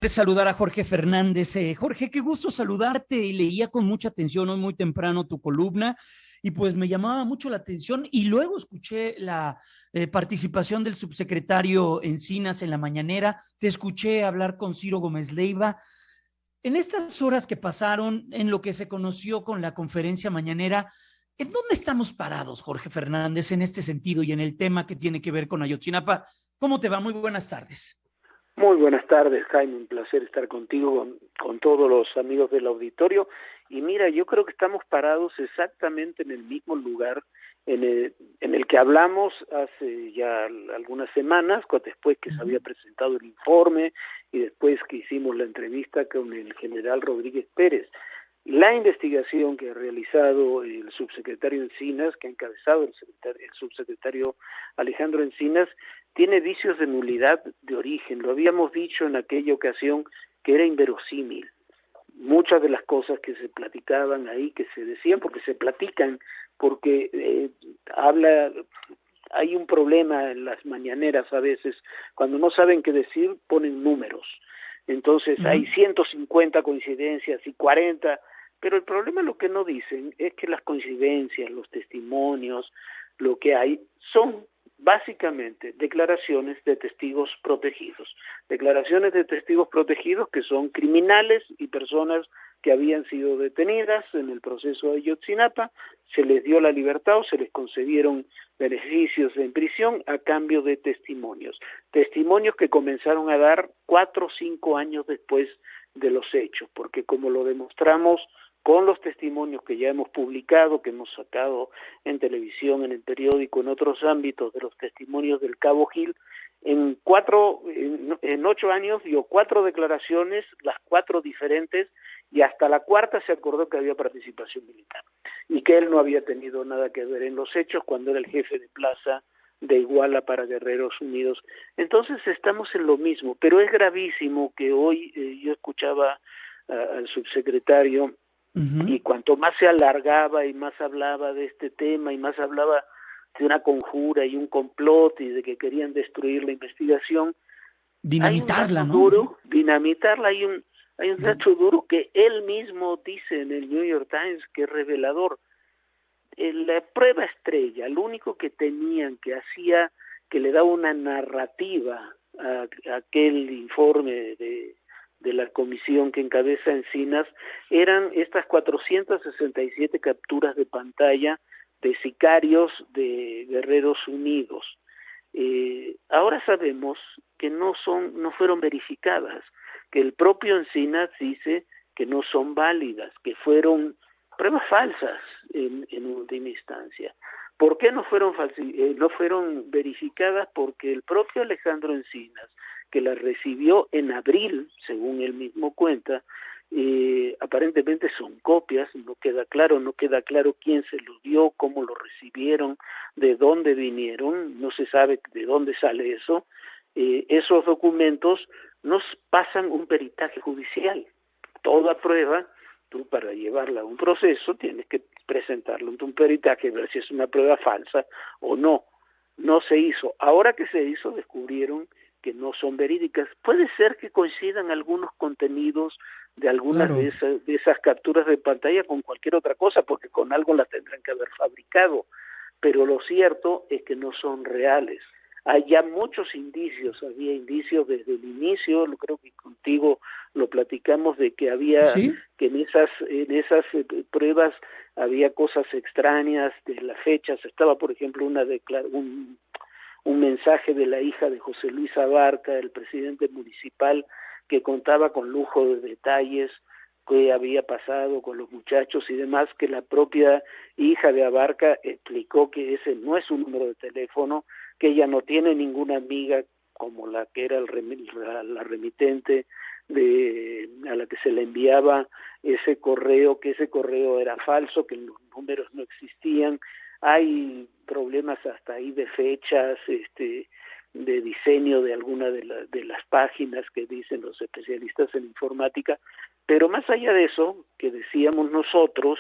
Saludar a Jorge Fernández. Jorge, qué gusto saludarte y leía con mucha atención hoy muy temprano tu columna y pues me llamaba mucho la atención y luego escuché la participación del subsecretario Encinas en la mañanera, te escuché hablar con Ciro Gómez Leiva. En estas horas que pasaron, en lo que se conoció con la conferencia mañanera, ¿en dónde estamos parados, Jorge Fernández, en este sentido y en el tema que tiene que ver con Ayotzinapa? ¿Cómo te va? Muy buenas tardes. Muy buenas tardes, Jaime, un placer estar contigo, con todos los amigos del auditorio. Y mira, yo creo que estamos parados exactamente en el mismo lugar en el que hablamos hace ya algunas semanas, después que se había presentado el informe y después que hicimos la entrevista con el general Rodríguez Pérez. La investigación que ha realizado el subsecretario Encinas, que ha encabezado el subsecretario Alejandro Encinas, tiene vicios de nulidad de origen. Lo habíamos dicho en aquella ocasión que era inverosímil. Muchas de las cosas que se platicaban ahí, que se decían, porque se platican, porque hay un problema en las mañaneras a veces, cuando no saben qué decir, ponen números. Entonces hay 150 coincidencias y 40, pero el problema, lo que no dicen, es que las coincidencias, los testimonios, lo que hay son básicamente declaraciones de testigos protegidos que son criminales y personas que habían sido detenidas en el proceso de Ayotzinapa, se les dio la libertad o se les concedieron beneficios en prisión a cambio de testimonios que comenzaron a dar 4 o 5 años después de los hechos, porque como lo demostramos con los testimonios que ya hemos publicado, que hemos sacado en televisión, en el periódico, en otros ámbitos, de los testimonios del Cabo Gil, en 8 años dio 4 declaraciones, las 4 diferentes, y hasta la cuarta se acordó que había participación militar, y que él no había tenido nada que ver en los hechos cuando era el jefe de plaza de Iguala para Guerreros Unidos. Entonces estamos en lo mismo, pero es gravísimo que hoy yo escuchaba al subsecretario, y cuanto más se alargaba y más hablaba de este tema y más hablaba de una conjura y un complot y de que querían destruir la investigación, dinamitarla, dinamitarla, hay un dato duro que él mismo dice en el New York Times, que es revelador. La prueba estrella, lo único que tenían, que le daba una narrativa a aquel informe de la comisión que encabeza Encinas, eran estas 467 capturas de pantalla de sicarios de Guerreros Unidos. Ahora sabemos que no fueron verificadas, que el propio Encinas dice que no son válidas, que fueron pruebas falsas en última instancia. ¿Por qué no fueron verificadas? Porque el propio Alejandro Encinas, que la recibió en abril, según él mismo cuenta, aparentemente son copias, no queda claro quién se los dio, cómo lo recibieron, de dónde vinieron, no se sabe de dónde sale eso. Esos documentos nos pasan un peritaje judicial. Toda prueba, tú para llevarla a un proceso tienes que presentarlo en un peritaje, ver si es una prueba falsa o no. No se hizo. Ahora que se hizo, descubrieron que no son verídicas. Puede ser que coincidan algunos contenidos de algunas de esas capturas de pantalla con cualquier otra cosa, porque con algo las tendrán que haber fabricado, pero lo cierto es que no son reales. Hay ya muchos indicios, había indicios desde el inicio, creo que contigo lo platicamos, de que había, que en esas pruebas había cosas extrañas de las fechas. Estaba, por ejemplo, un mensaje de la hija de José Luis Abarca, el presidente municipal, que contaba con lujo de detalles qué había pasado con los muchachos y demás, que la propia hija de Abarca explicó que ese no es un número de teléfono, que ella no tiene ninguna amiga como la que era la remitente a la que se le enviaba ese correo, que ese correo era falso, que los números no existían. Hay problemas hasta ahí de fechas, de diseño de alguna de las páginas que dicen los especialistas en informática, pero más allá de eso, que decíamos nosotros,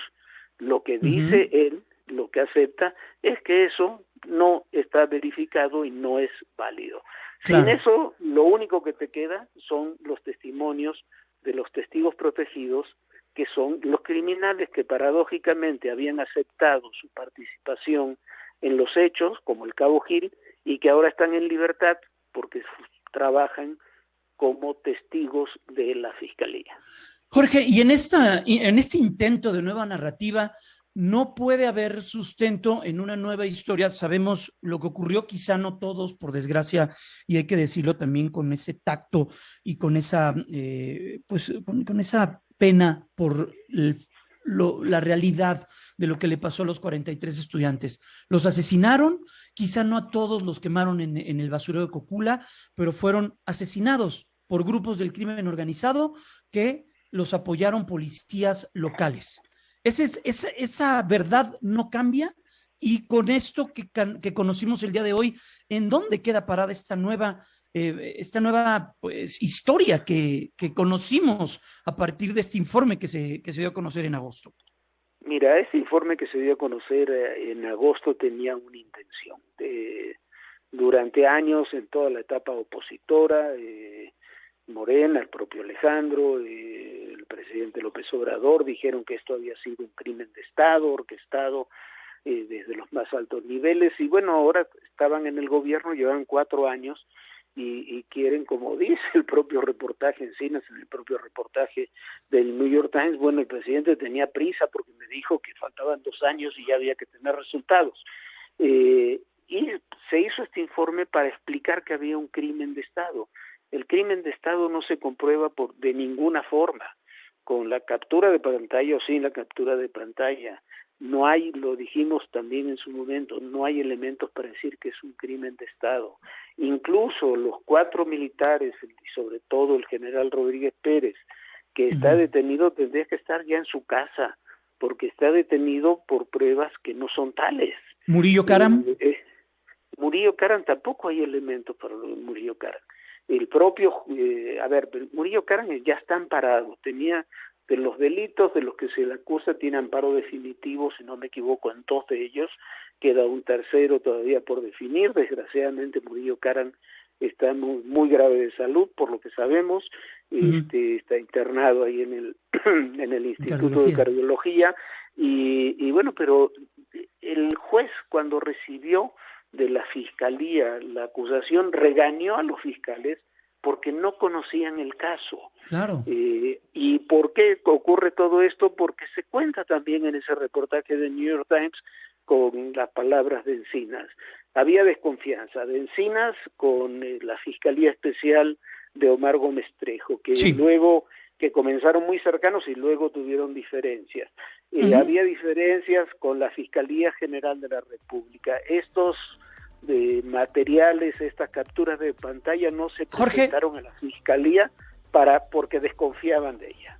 lo que dice él, lo que acepta, es que eso no está verificado y no es válido. Claro. Sin eso, lo único que te queda son los testimonios de los testigos protegidos, que son los criminales que paradójicamente habían aceptado su participación en los hechos, como el cabo Gil, y que ahora están en libertad porque trabajan como testigos de la Fiscalía. Jorge, y en este intento de nueva narrativa, no puede haber sustento en una nueva historia. Sabemos lo que ocurrió, quizá no todos, por desgracia, y hay que decirlo también con ese tacto y con esa, con esa pena por la realidad de lo que le pasó a los 43 estudiantes. Los asesinaron, quizá no a todos los quemaron en el basurero de Cocula, pero fueron asesinados por grupos del crimen organizado que los apoyaron policías locales. Esa verdad no cambia, y con esto que conocimos el día de hoy, ¿en dónde queda parada esta nueva pues, historia que conocimos a partir de este informe que se dio a conocer en agosto? Mira, este informe que se dio a conocer en agosto tenía una intención. Durante años, en toda la etapa opositora, Morena, el propio Alejandro, el presidente López Obrador dijeron que esto había sido un crimen de Estado, orquestado desde los más altos niveles, y bueno, ahora estaban en el gobierno, llevan 4 años, y quieren, como dice el propio reportaje Encinas, en el propio reportaje del New York Times, bueno, el presidente tenía prisa porque me dijo que faltaban 2 años y ya había que tener resultados. Y se hizo este informe para explicar que había un crimen de Estado. El crimen de Estado no se comprueba de ninguna forma, con la captura de pantalla o sin la captura de pantalla. No hay, lo dijimos también en su momento, no hay elementos para decir que es un crimen de Estado. Incluso los 4 militares, y sobre todo el general Rodríguez Pérez, que está detenido, tendría que estar ya en su casa, porque está detenido por pruebas que no son tales. ¿Murillo Karam? Murillo Karam, tampoco hay elementos para Murillo Karam. El propio, Murillo Karam ya está amparado, tenía de los delitos de los que se le acusa, tiene amparo definitivo, si no me equivoco, en 2 de ellos, queda un tercero todavía por definir. Desgraciadamente Murillo Karam está muy grave de salud, por lo que sabemos, está internado ahí en el Instituto de Cardiología, y bueno, pero el juez, cuando recibió de la Fiscalía la acusación, regañó a los fiscales porque no conocían el caso. Claro. ¿Y por qué ocurre todo esto? Porque se cuenta también en ese reportaje de New York Times con las palabras de Encinas. Había desconfianza de Encinas con la Fiscalía Especial de Omar Gómez Trejo, que luego, que comenzaron muy cercanos y luego tuvieron diferencias. Había diferencias con la Fiscalía General de la República. Estos de materiales, estas capturas de pantalla no se presentaron a la Fiscalía porque desconfiaban de ella.